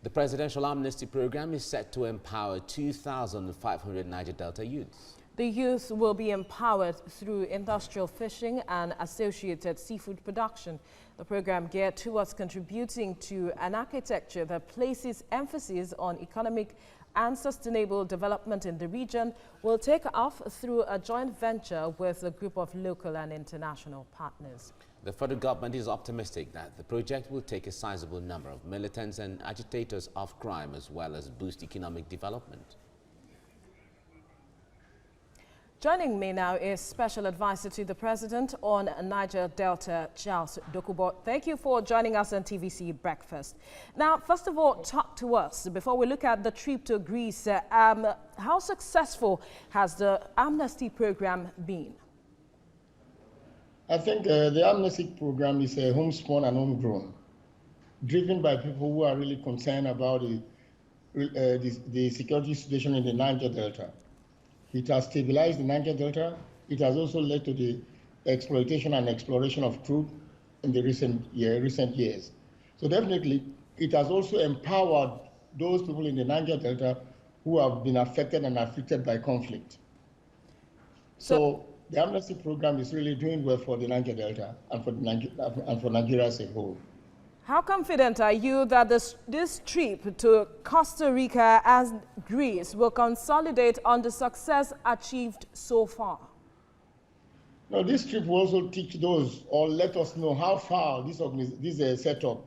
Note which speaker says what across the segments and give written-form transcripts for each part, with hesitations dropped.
Speaker 1: The presidential Amnesty program is set to empower 2,500 Niger Delta youths.
Speaker 2: The youth will be empowered through industrial fishing and associated seafood production. The program geared towards contributing to an architecture that places emphasis on economic and sustainable development in the region will take off through a joint venture with a group of local and international partners.
Speaker 1: The federal government is optimistic that the project will take a sizable number of militants and agitators off crime as well as boost economic development.
Speaker 2: Joining me now is Special Advisor to the President on Niger Delta, Charles Dokubo. Thank you for joining us on TVC Breakfast. Now, first of all, talk to us, before we look at the trip to Greece, how successful has the Amnesty program been?
Speaker 3: I think the Amnesty program is a homespun and homegrown, driven by people who are really concerned about the security situation in the Niger Delta. It has stabilized the Niger Delta. It has also led to the exploitation and exploration of crude in the recent years. So definitely, it has also empowered those people in the Niger Delta who have been affected and afflicted by conflict. So the Amnesty program is really doing well for the Niger Delta and for Nigeria as a whole.
Speaker 2: How confident are you that this trip to Costa Rica and Greece will consolidate on the success achieved so far?
Speaker 3: No, this trip will also teach those or let us know how far this setup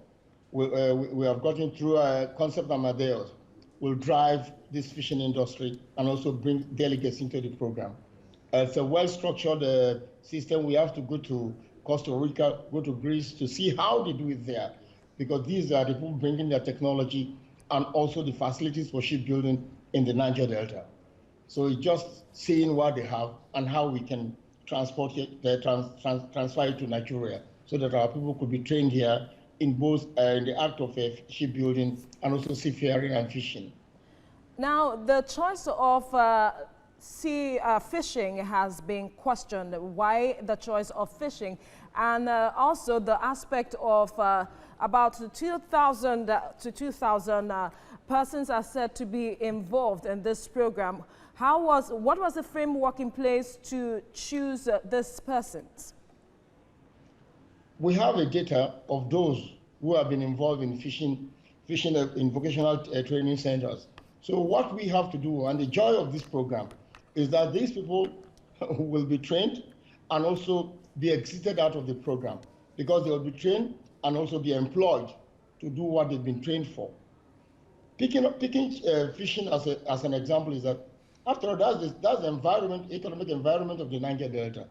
Speaker 3: we have gotten through Concept Amadeus will drive this fishing industry and also bring delegates into the program. It's a well-structured system. We have to go to Costa Rica, go to Greece to see how they do it there, because these are the people bringing their technology and also the facilities for shipbuilding in the Niger Delta. So it's just seeing what they have and how we can transport it, transfer it to Nigeria, so that our people could be trained here in both in the act of shipbuilding and also seafaring and fishing.
Speaker 2: Now, the choice of sea fishing has been questioned. Why the choice of fishing? And also the aspect of about 2,000 persons are said to be involved in this program. What was the framework in place to choose these persons?
Speaker 3: We have a data of those who have been involved in fishing in vocational training centers. So what we have to do, and the joy of this program, is that these people will be trained and also be exited out of the program, because they will be trained and also be employed to do what they've been trained for. Picking fishing as an example is that, after all, that's the economic environment of the Niger Delta.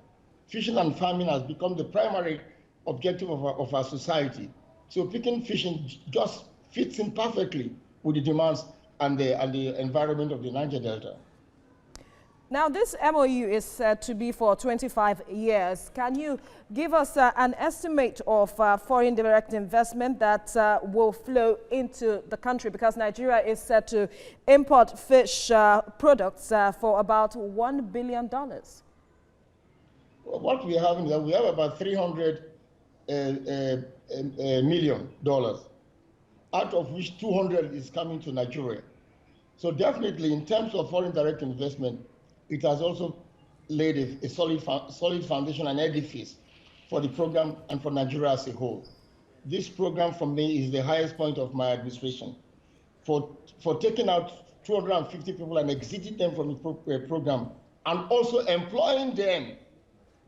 Speaker 3: Fishing and farming has become the primary objective of our society. So picking fishing just fits in perfectly with the demands and the environment of the Niger Delta.
Speaker 2: Now, this MOU is said to be for 25 years. Can you give us an estimate of foreign direct investment that will flow into the country? Because Nigeria is set to import fish products for about $1 billion.
Speaker 3: Well, what we have is that we have about $300 million, out of which 200 is coming to Nigeria. So definitely, in terms of foreign direct investment, it has also laid a solid foundation and edifice for the program and for Nigeria as a whole. This program, for me, is the highest point of my administration. For taking out 250 people and exiting them from the program and also employing them,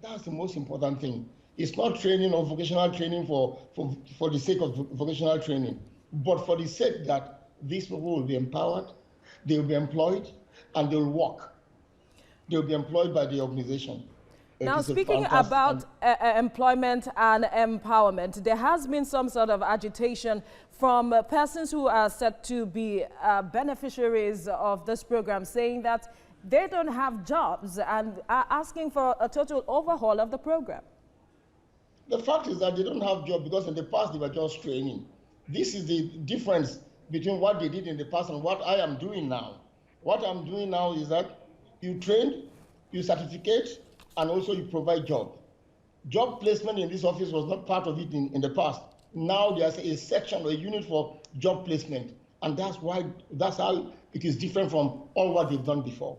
Speaker 3: that's the most important thing. It's not training or vocational training for the sake of vocational training, but for the sake that these people will be empowered, they will be employed, and they will work. They'll be employed by the organization.
Speaker 2: Now, speaking about employment and empowerment, there has been some sort of agitation from persons who are said to be beneficiaries of this program, saying that they don't have jobs and are asking for a total overhaul of the program.
Speaker 3: The fact is that they don't have jobs because in the past they were just training. This is the difference between what they did in the past and what I am doing now. What I'm doing now is that you train, you certificate, and also you provide job. Job placement in this office was not part of it in the past. Now there's a section or a unit for job placement. And that's how it is different from all what they've done before.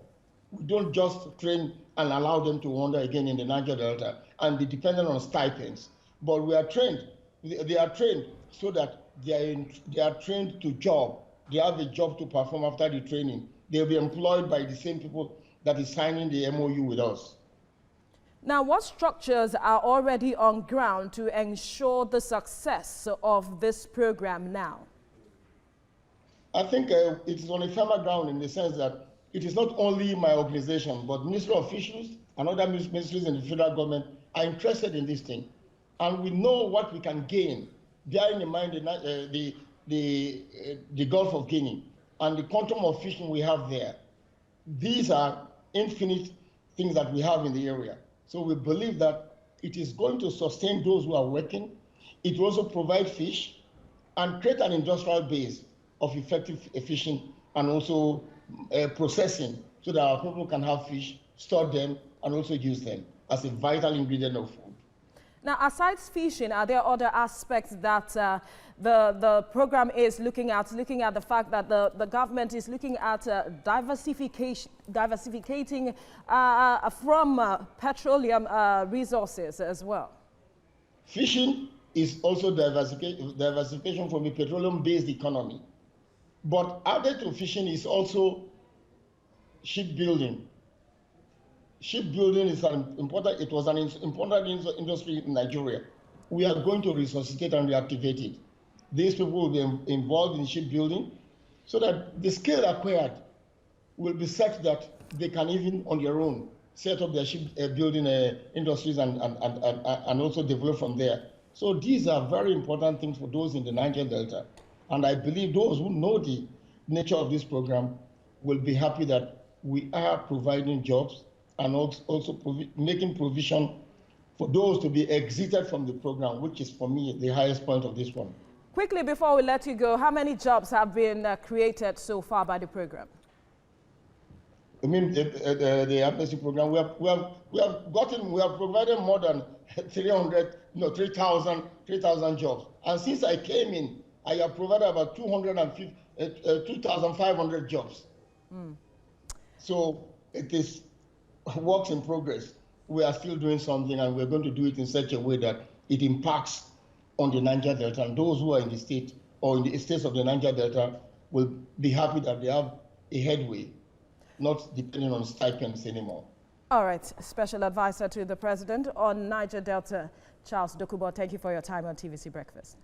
Speaker 3: We don't just train and allow them to wander again in the Niger Delta and be dependent on stipends. But we are trained. They are trained so that they are trained to job. They have a job to perform after the training. They'll be employed by the same people that is signing the MOU with us.
Speaker 2: Now, what structures are already on ground to ensure the success of this program now?
Speaker 3: I think it is on a firmer ground in the sense that it is not only my organization, but ministry officials and other ministries in the federal government are interested in this thing. And we know what we can gain, bearing in mind the Gulf of Guinea and the quantum of fishing we have there. These are infinite things that we have in the area. So we believe that it is going to sustain those who are working. It will also provide fish and create an industrial base of effective fishing and also processing so that our people can have fish, store them, and also use them as a vital ingredient of food.
Speaker 2: Now, aside fishing, are there other aspects that the program is looking at the fact that the government is looking at diversificating from petroleum resources as well?
Speaker 3: Fishing is also diversification from a petroleum-based economy. But added to fishing is also shipbuilding. Shipbuilding is an important industry in Nigeria. We are going to resuscitate and reactivate it. These people will be involved in shipbuilding so that the skill acquired will be such that they can even on their own set up their shipbuilding industries and also develop from there. So these are very important things for those in the Niger Delta. And I believe those who know the nature of this program will be happy that we are providing jobs and also making provision for those to be exited from the program, which is, for me, the highest point of this one.
Speaker 2: Quickly, before we let you go, how many jobs have been created so far by the program?
Speaker 3: I mean, the Amnesty program, we have provided more than 3,000 jobs. And since I came in, I have provided about 2,500 jobs. So it is works in progress. We are still doing something, and we're going to do it in such a way that it impacts on the Niger Delta, and those who are in the state or in the states of the Niger Delta will be happy that they have a headway, not depending on stipends anymore.
Speaker 2: All right, Special Advisor to the President on Niger Delta, Charles Dokubo, thank you for your time on TVC Breakfast.